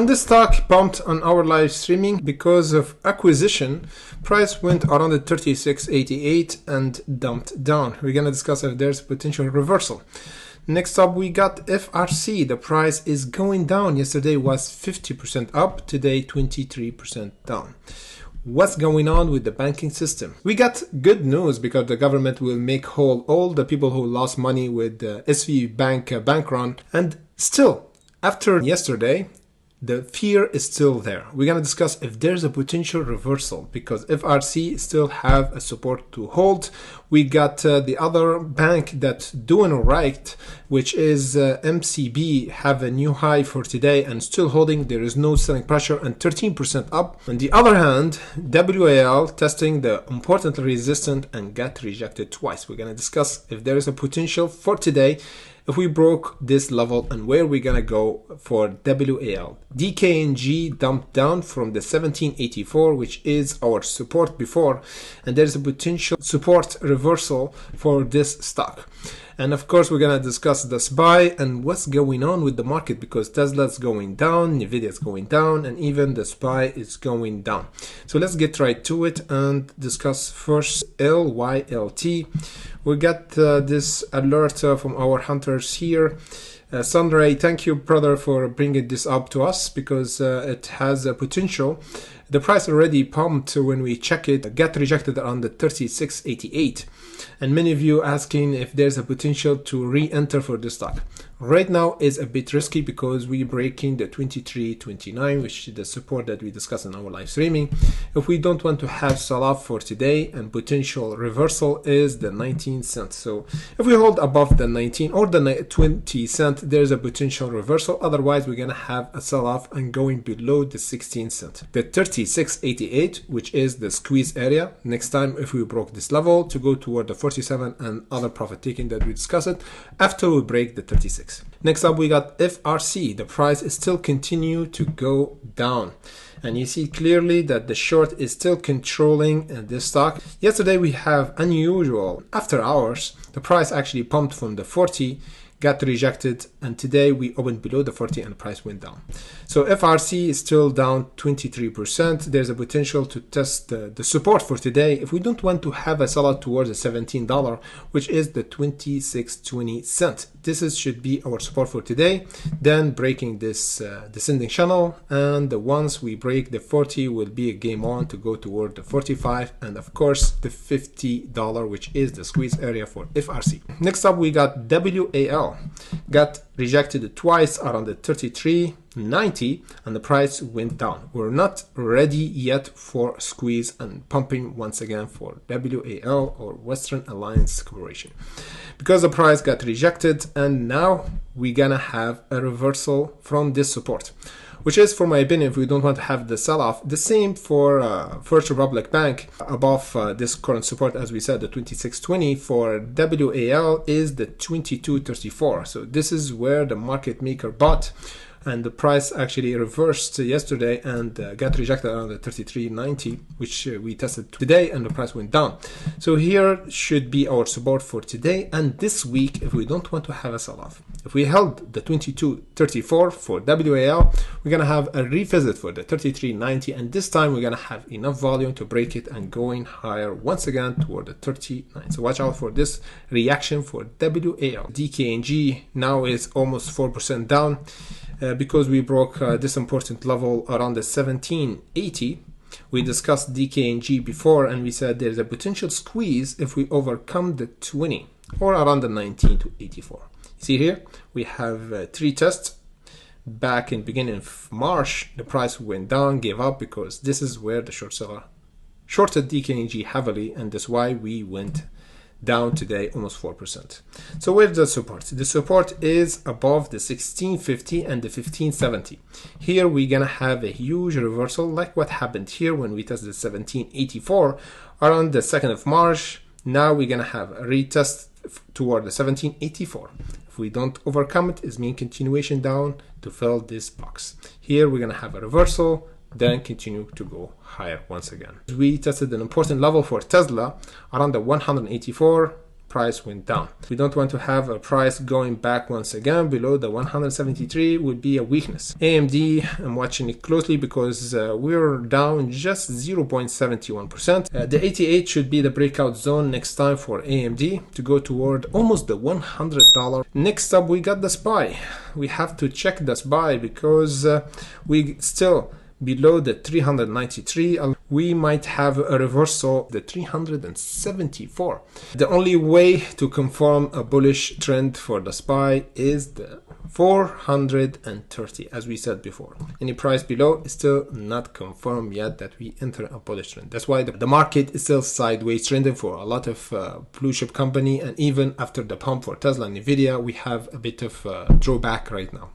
And the stock pumped on our live streaming because of acquisition. Price went around the 36.88 and dumped down. We're going to discuss if there's potential reversal. Next up, we got FRC. The price is going down. Yesterday was 50% up, today 23% down. What's going on with the banking system? We got good news because the government will make whole all the people who lost money with the SVB bank run. And still, after yesterday, the fear is still there. We're going to discuss if there's a potential reversal because FRC still have a support to hold. We got the other bank that's doing right, which is MCB, have a new high for today and still holding. There is no selling pressure and 13% up. On the other hand, WAL testing the important resistance and got rejected twice. We're going to discuss if there is a potential for today if we broke this level and where we're gonna go for WAL. DKNG dumped down from the 1784, which is our support before, and there's a potential support reversal for this stock. And of course, we're gonna discuss the SPY and what's going on with the market because Tesla's going down, Nvidia's going down, and even the SPY is going down. So let's get right to it and discuss first LYLT. We got this alert from our hunters here. Sandra, thank you, brother, for bringing this up to us because it has a potential. The price already pumped when we check it, got rejected around the 36.88. And many of you asking if there's a potential to re-enter for this stock. Right now is a bit risky because we're breaking the 23.29, which is the support that we discussed in our live streaming. If we don't want to have sell-off for today and potential reversal is the 19 cents. So if we hold above the 19 or the 20 cent, there's a potential reversal. Otherwise, we're going to have a sell-off and going below the 16 cent. The 36.88, which is the squeeze area. Next time, if we broke this level to go toward the 47 and other profit taking that we discussed it after we break the 36. Next up, we got FRC. The price is still continue to go down. And you see clearly that the short is still controlling this stock. Yesterday, we have unusual after hours. The price actually pumped from the 40, got rejected, and today we opened below the 40 and the price went down. So FRC is still down 23%. There's a potential to test the support for today if we don't want to have a sellout towards the $17, which is the 26.20 cent. This should be our support for today. Then breaking this descending channel, and once we break the 40 will be a game on to go toward the 45 and of course the $50, which is the squeeze area for FRC. Next up, we got WAL. Got rejected twice around the 33.90 and the price went down. We're not ready yet for squeeze and pumping once again for WAL or Western Alliance Corporation because the price got rejected and now we're gonna have a reversal from this support, which is, for my opinion, if we don't want to have the sell-off. The same for First Republic Bank above this current support, as we said, the 26.20. For WAL is the 22.34. So this is where the market maker bought, and the price actually reversed yesterday and got rejected around the 33.90, which we tested today, and the price went down. So here should be our support for today and this week if we don't want to have a sell-off. If we held the 22.34 for WAL, we're going to have a revisit for the 33.90, and this time we're going to have enough volume to break it and going higher once again toward the 39. So watch out for this reaction for WAL. DKNG now is almost 4% down. Because we broke this important level around the 1780. We discussed DKNG before and we said there's a potential squeeze if we overcome the 20 or around the 19 to 84. See here, we have 3 tests. Back in beginning of March, the price went down, gave up because this is where the short seller shorted DKNG heavily, and that's why we went down today almost 4%. So where's the support? The support is above the 1650 and the 1570. Here we're gonna have a huge reversal like what happened here when we tested the 1784 around the 2nd of March. Now we're gonna have a retest toward the 1784. If we don't overcome it, it means continuation down to fill this box. Here we're gonna have a reversal, then continue to go higher once again. We tested an important level for Tesla around the 184 price went down. We don't want to have a price going back once again below the 173 would be a weakness. AMD, I'm watching it closely because we're down just 0.71%. The 88 should be the breakout zone next time for AMD to go toward almost the $100. Next up, we got the SPY. We have to check the SPY because we still below the 393. We might have a reversal the 374. The only way to confirm a bullish trend for the SPY is the 430, as we said before. Any price below is still not confirmed yet that we enter a bullish trend. That's why the market is still sideways trending for a lot of blue chip company, and even after the pump for Tesla and Nvidia, we have a bit of drawback right now.